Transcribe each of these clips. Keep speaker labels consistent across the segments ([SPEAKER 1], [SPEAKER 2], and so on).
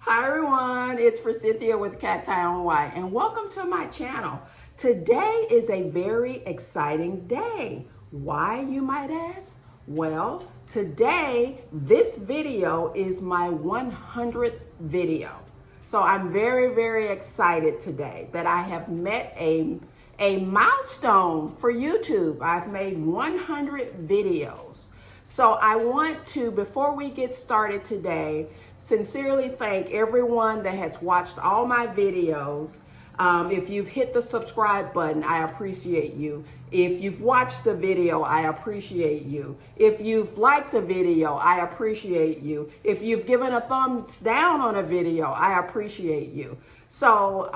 [SPEAKER 1] Hi everyone, it's Cynthia with CactiOnWhite and welcome to my channel. Today is a very exciting day. Why, you might ask? Well, today this video is my 100th video. So I'm very excited today that I have met a milestone for YouTube. I've made 100 videos. So I want to, before we get started today, sincerely thank everyone that has watched all my videos. If you've hit the subscribe button, I appreciate you. If you've watched the video, I appreciate you. If you've liked the video, I appreciate you. If you've given a thumbs down on a video, I appreciate you. So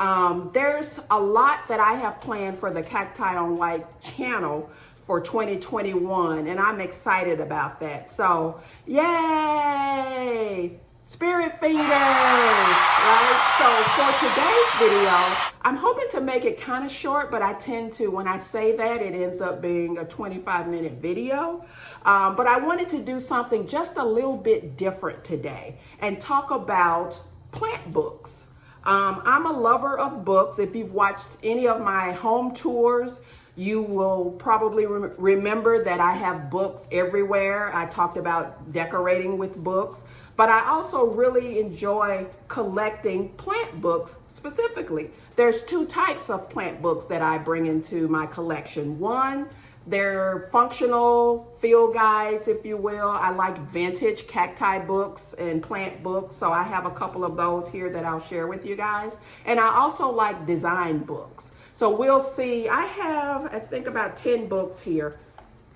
[SPEAKER 1] there's a lot that I have planned for the CactiOnWhite channel for 2021, and I'm excited about that. So, yay! Spirit fingers, right? So for today's video, I'm hoping to make it kind of short, but I tend to, when I say that, it ends up being a 25-minute video. But I wanted to do something just a little bit different today and talk about plant books. I'm a lover of books. If you've watched any of my home tours, you will probably remember that I have books everywhere. I talked about decorating with books, but I also really enjoy collecting plant books specifically. There's two types of plant books that I bring into my collection. One, they're functional field guides, if you will. I like vintage cacti books and plant books, so I have a couple of those here that I'll share with you guys. And I also like design books. So we'll see. I have, I think, about 10 books here.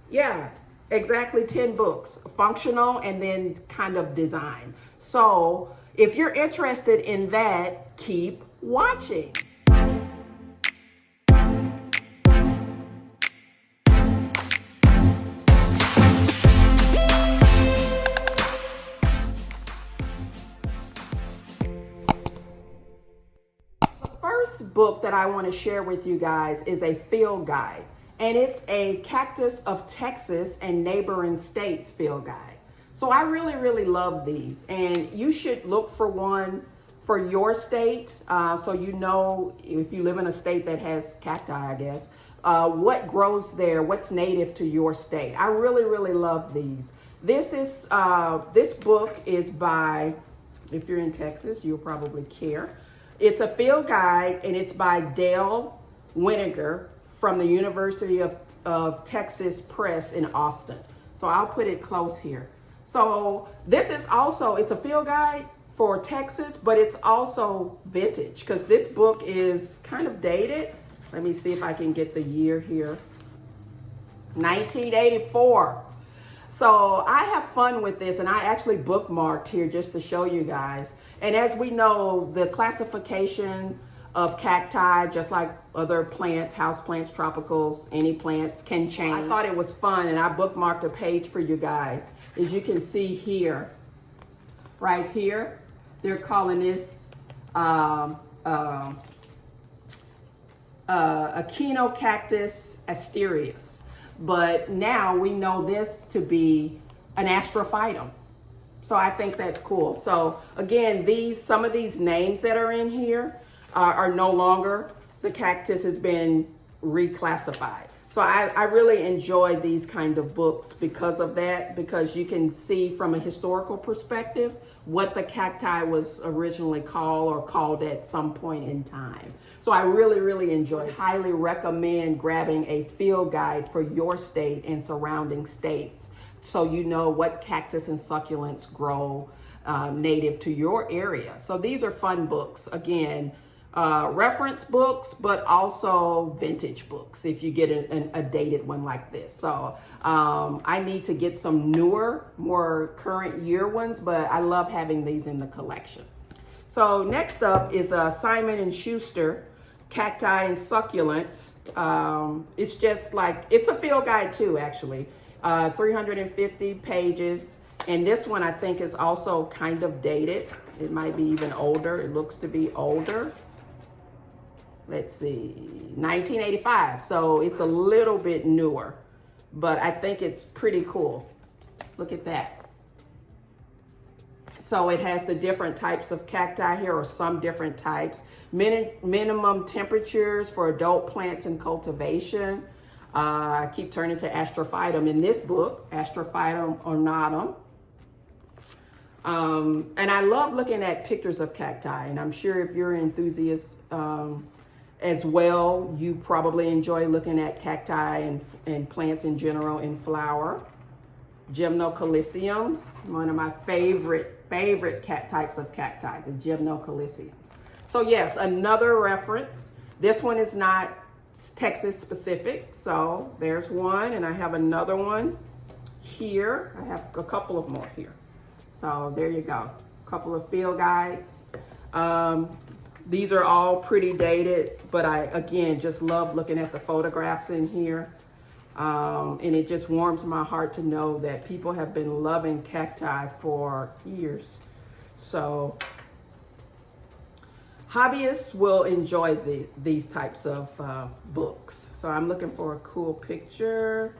[SPEAKER 1] Yeah, exactly 10 books, functional and then kind of design. So if you're interested in that, keep watching. First book that I want to share with you guys is a field guide, and it's a Cactus of Texas and neighboring states field guide. So I really love these, and you should look for one for your state, so you know if you live in a state that has cacti, I guess, what grows there, what's native to your state. I really love these. This book is by, if you're in Texas, you'll probably care. It's a field guide, and it's by Dale Winiger from the University of Texas Press in Austin. So I'll put it close here. So this is also, it's a field guide for Texas, but it's also vintage because this book is kind of dated. Let me see if I can get the year here. 1984. So I have fun with this, and I actually bookmarked here just to show you guys. And as we know, the classification of cacti, just like other plants, house plants, tropicals, any plants, can change. I thought it was fun, and I bookmarked a page for you guys. As you can see here, right here, they're calling this Echinocactus asterius. But now we know this to be an astrophytum. So I think that's cool. So again, some of these names that are in here are no longer, the cactus has been reclassified. So I really enjoy these kind of books because of that, because you can see from a historical perspective what the cacti was originally called or called at some point in time. So I really enjoy it. Highly recommend grabbing a field guide for your state and surrounding states so you know what cactus and succulents grow native to your area. So these are fun books. Again, reference books, but also vintage books if you get a dated one like this. So I need to get some newer, more current year ones, but I love having these in the collection. So next up is Simon & Schuster Cacti and Succulent. It's just like, it's a field guide too, actually. 350 pages. And this one I think is also kind of dated. It might be even older. It looks to be older. Let's see, 1985. So it's a little bit newer, but I think it's pretty cool. Look at that. So it has the different types of cacti here, or some different types. Minimum temperatures for adult plants in cultivation. I keep turning to Astrophytum in this book, Astrophytum ornatum. And I love looking at pictures of cacti, and I'm sure if you're an enthusiast as well, you probably enjoy looking at cacti and plants in general in flower. Gymnocalyciums, one of my favorite types of cacti, the gymnocalyciums. So yes, another reference. This one is not Texas specific, so there's one, and I have another one here. I have a couple of more here. So there you go, a couple of field guides. These are all pretty dated, but I, again, just love looking at the photographs in here. And it just warms my heart to know that people have been loving cacti for years. So hobbyists will enjoy these types of books. So I'm looking for a cool picture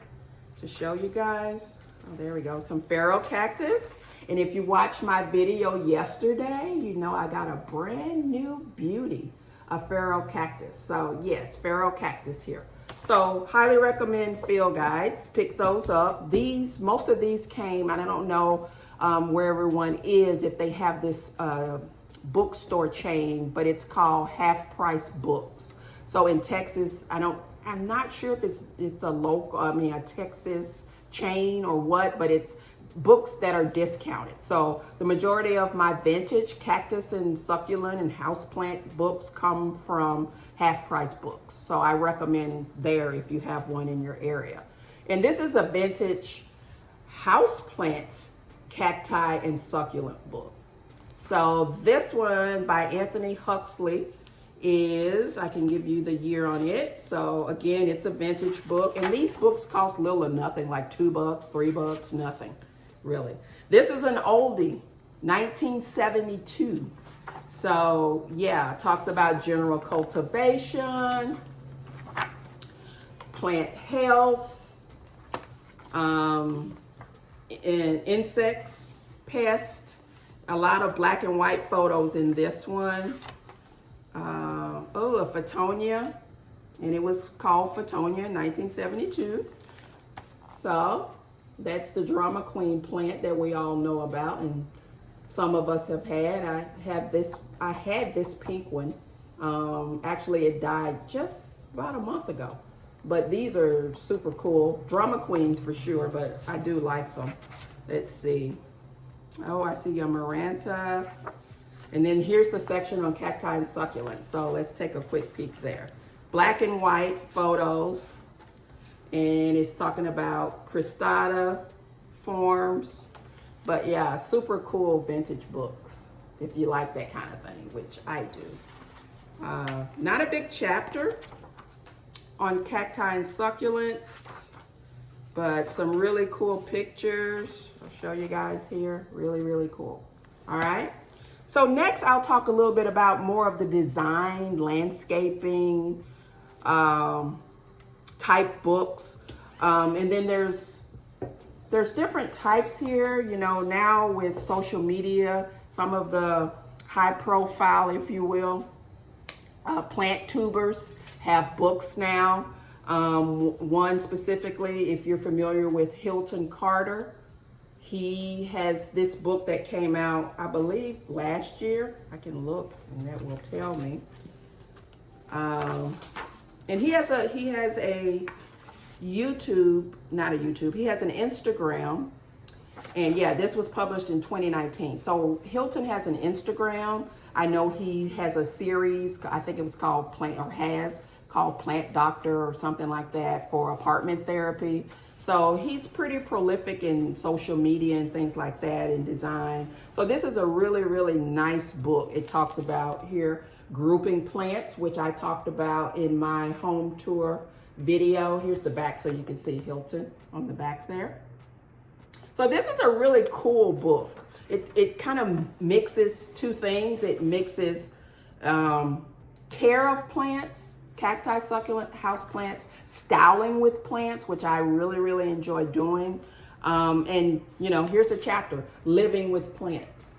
[SPEAKER 1] to show you guys. Oh, there we go, some pharaoh cactus. And if you watched my video yesterday, you know I got a brand new beauty, a pharaoh cactus. So yes, pharaoh cactus here. So highly recommend field guides. Pick those up. Most of these came, I don't know where everyone is, if they have this bookstore chain, but it's called Half Price Books. So in Texas, I'm not sure if it's a local, a Texas chain or what, but it's books that are discounted. So the majority of my vintage cactus and succulent and houseplant books come from Half Price Books. So I recommend there if you have one in your area. And this is a vintage houseplant cacti and succulent book. So this one by Anthony Huxley is, I can give you the year on it. So again, it's a vintage book, and these books cost little or nothing, like $2, $3, nothing. Really. This is an oldie, 1972. So yeah, talks about general cultivation, plant health, and insects, pests, a lot of black and white photos in this one. A Photonia, and it was called Photonia in 1972. So that's the drama queen plant that we all know about, and some of us have had. I had this pink one. Actually, it died just about a month ago. But these are super cool. Drama queens for sure, but I do like them. Let's see. Oh, I see a Maranta. And then here's the section on cacti and succulents. So let's take a quick peek there. Black and white photos. And it's talking about cristata forms. But yeah, super cool vintage books if you like that kind of thing, which I do. Not a big chapter on cacti and succulents, but some really cool pictures. I'll show you guys here. Really, really cool. All right. So next I'll talk a little bit about more of the design, landscaping type books. And then there's different types here, you know, now with social media, some of the high profile, if you will, plant tubers have books now. One specifically, if you're familiar with Hilton Carter, he has this book that came out, I believe, last year. I can look and that will tell me. And he has a YouTube, not a YouTube, he has an Instagram. And yeah, this was published in 2019. So Hilton has an Instagram. I know he has a series, I think it was called called Plant Doctor or something like that, for apartment therapy. So he's pretty prolific in social media and things like that, and design. So this is a really, really nice book. It talks about here grouping plants, which I talked about in my home tour video. Here's the back so you can see Hilton on the back there. So this is a really cool book. It kind of mixes two things. It mixes care of plants, cacti, succulent, house plants, styling with plants, which I really, really enjoy doing. And you know, here's a chapter, living with plants.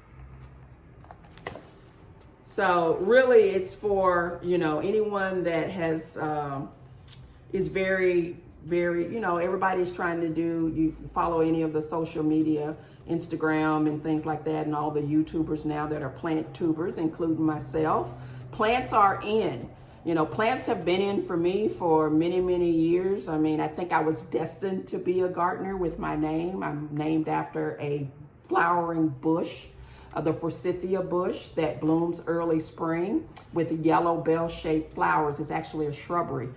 [SPEAKER 1] So really it's for, you know, anyone that has, is very, you know, everybody's trying to do, you follow any of the social media, Instagram and things like that, and all the YouTubers now that are plant tubers, including myself. Plants are in. You know, plants have been in for me for many, many years. I mean, I think I was destined to be a gardener with my name. I'm named after a flowering bush, the forsythia bush that blooms early spring with yellow bell-shaped flowers. It's actually a shrubbery.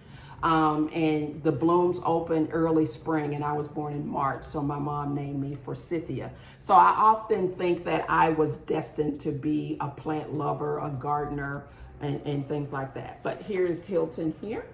[SPEAKER 1] And the blooms open early spring, and I was born in March, so my mom named me Forsythia. So I often think that I was destined to be a plant lover, a gardener, and things like that. But here's Hilton here.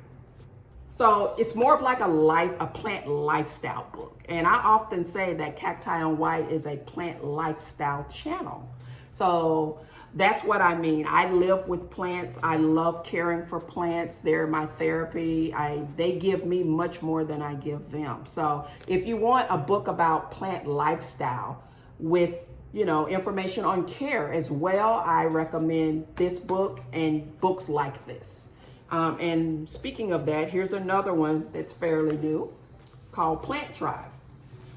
[SPEAKER 1] So it's more of like a plant lifestyle book. And I often say that CactiOnWhite is a plant lifestyle channel. So that's what I mean. I live with plants. I love caring for plants. They're my therapy. They give me much more than I give them. So if you want a book about plant lifestyle with, you know, information on care as well, I recommend this book and books like this. And speaking of that, here's another one that's fairly new called Plant Tribe.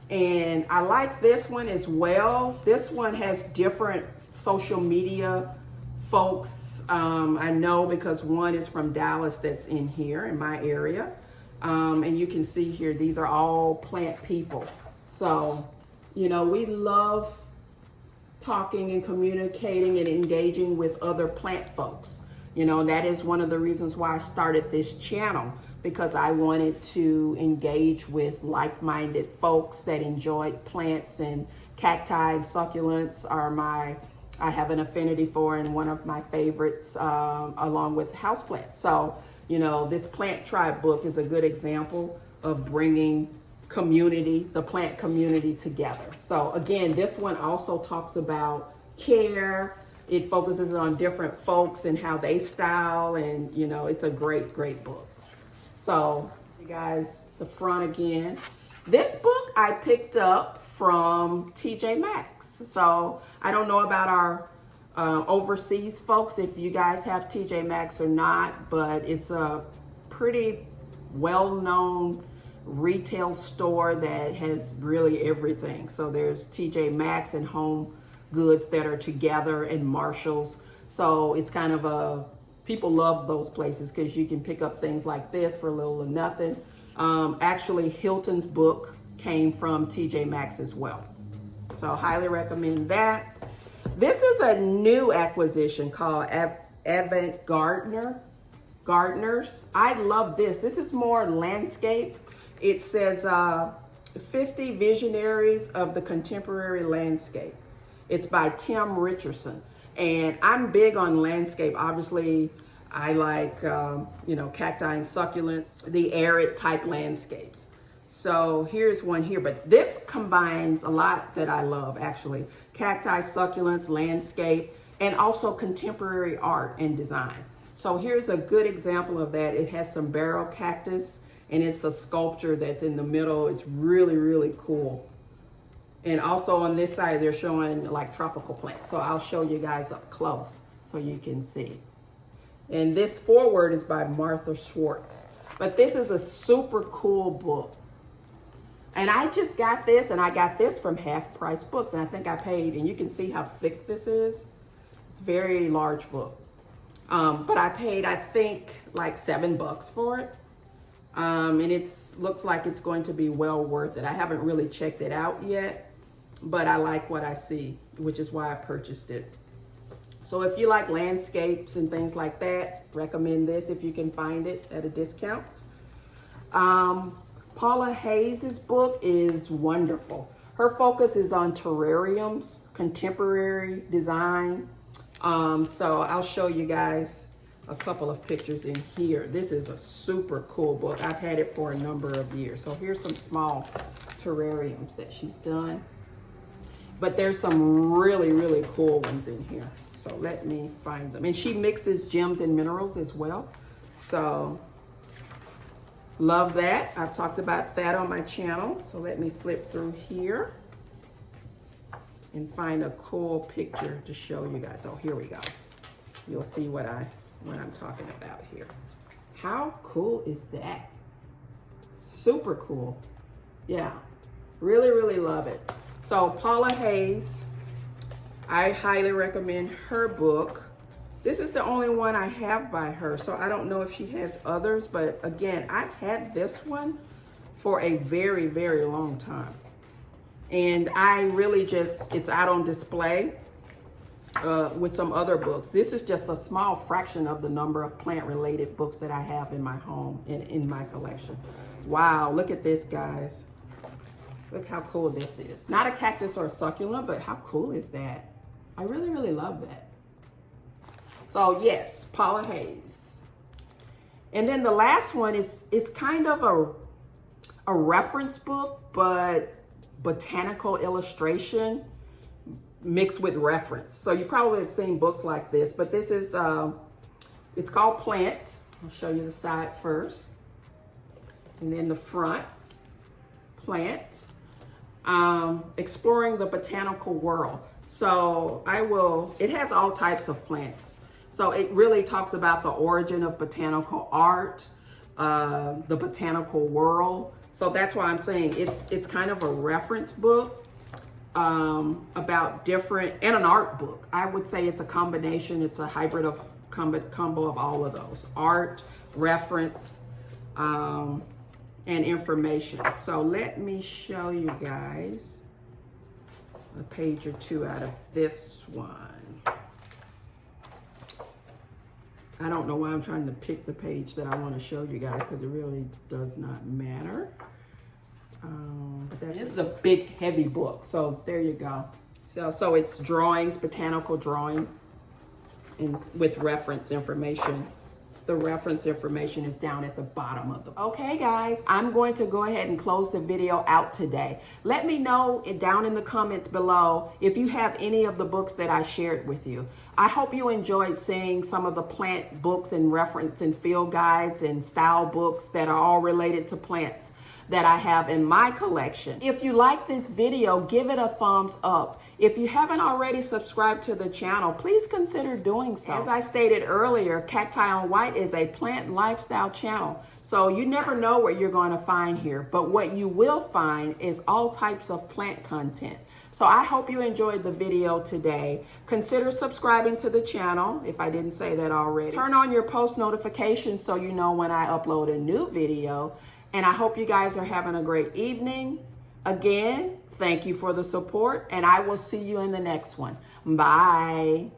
[SPEAKER 1] And I like this one as well. This one has different social media folks. I know because one is from Dallas that's in here in my area. And you can see here, these are all plant people. So, you know, we love talking and communicating and engaging with other plant folks. You know, that is one of the reasons why I started this channel, because I wanted to engage with like-minded folks that enjoyed plants, and cacti and succulents are I have an affinity for, and one of my favorites, along with houseplants. So, you know, this Plant Tribe book is a good example of bringing the plant community together. So again, this one also talks about care. It focuses on different folks and how they style, and you know, it's a great, great book. So you guys, the front again. This book I picked up from TJ Maxx. So I don't know about our overseas folks, if you guys have TJ Maxx or not, but it's a pretty well-known retail store that has really everything. So there's TJ Maxx and Home Goods that are together, and Marshalls. So it's kind of people love those places because you can pick up things like this for little or nothing. Actually, Hilton's book came from TJ Maxx as well. So highly recommend that. This is a new acquisition called Avant Gardners. I love this. This is more landscape. It says 50 Visionaries of the Contemporary Landscape. It's by Tim Richardson. And I'm big on landscape. Obviously, I like, you know, cacti and succulents, the arid type landscapes. So here's one here, but this combines a lot that I love, actually. Cacti, succulents, landscape, and also contemporary art and design. So here's a good example of that. It has some barrel cactus, and it's a sculpture that's in the middle. It's really, really cool. And also on this side, they're showing like tropical plants. So I'll show you guys up close so you can see. And this foreword is by Martha Schwartz. But this is a super cool book. And I just got this, and I got this from Half Price Books. And I think I paid, and you can see how thick this is. It's a very large book. But I paid, I think, like $7 for it. And looks like it's going to be well worth it. I haven't really checked it out yet, but I like what I see, which is why I purchased it. So if you like landscapes and things like that, recommend this if you can find it at a discount. Paula Hayes' book is wonderful. Her focus is on terrariums, contemporary design. So I'll show you guys a couple of pictures in here. This is a super cool book. I've had it for a number of years. So here's some small terrariums that she's done. But there's some really, really cool ones in here. So let me find them. And she mixes gems and minerals as well. So love that. I've talked about that on my channel. So let me flip through here and find a cool picture to show you guys. Oh, here we go. you'll see what I'm talking about here. How cool is that? Super cool. Yeah, really, really love it. So Paula Hayes, I highly recommend her book. This is the only one I have by her, so I don't know if she has others, but again, I've had this one for a very, very long time. And I really just, it's out on display with some other books. This is just a small fraction of the number of plant-related books that I have in my home, in my collection. Wow, look at this, guys. Look how cool this is. Not a cactus or a succulent, but how cool is that? I really, really love that. So yes, Paula Hayes. And then the last one is kind of a reference book, but botanical illustration mixed with reference. So you probably have seen books like this, but this is, it's called Plant. I'll show you the side first. And then the front, Plant. Exploring the botanical world. So it has all types of plants. So it really talks about the origin of botanical art, the botanical world. So that's why I'm saying it's kind of a reference book about different, and an art book. I would say it's a combination. It's a hybrid of combo of all of those: art, reference, and information. So let me show you guys a page or two out of this one. I don't know why I'm trying to pick the page that I want to show you guys, because it really does not matter. But this is a big, heavy book. So there you go. So it's drawings, botanical drawing, and with reference information. The reference information is down at the bottom of the book. Okay, guys, I'm going to go ahead and close the video out today. Let me know down in the comments below if you have any of the books that I shared with you. I hope you enjoyed seeing some of the plant books and reference and field guides and style books that are all related to plants that I have in my collection. If you like this video, give it a thumbs up. If you haven't already subscribed to the channel, please consider doing so. As I stated earlier, CactiOnWhite is a plant lifestyle channel, so you never know what you're going to find here, but what you will find is all types of plant content. So I hope you enjoyed the video today. Consider subscribing to the channel if I didn't say that already. Turn on your post notifications so you know when I upload a new video. And I hope you guys are having a great evening. Again, thank you for the support, and I will see you in the next one. Bye.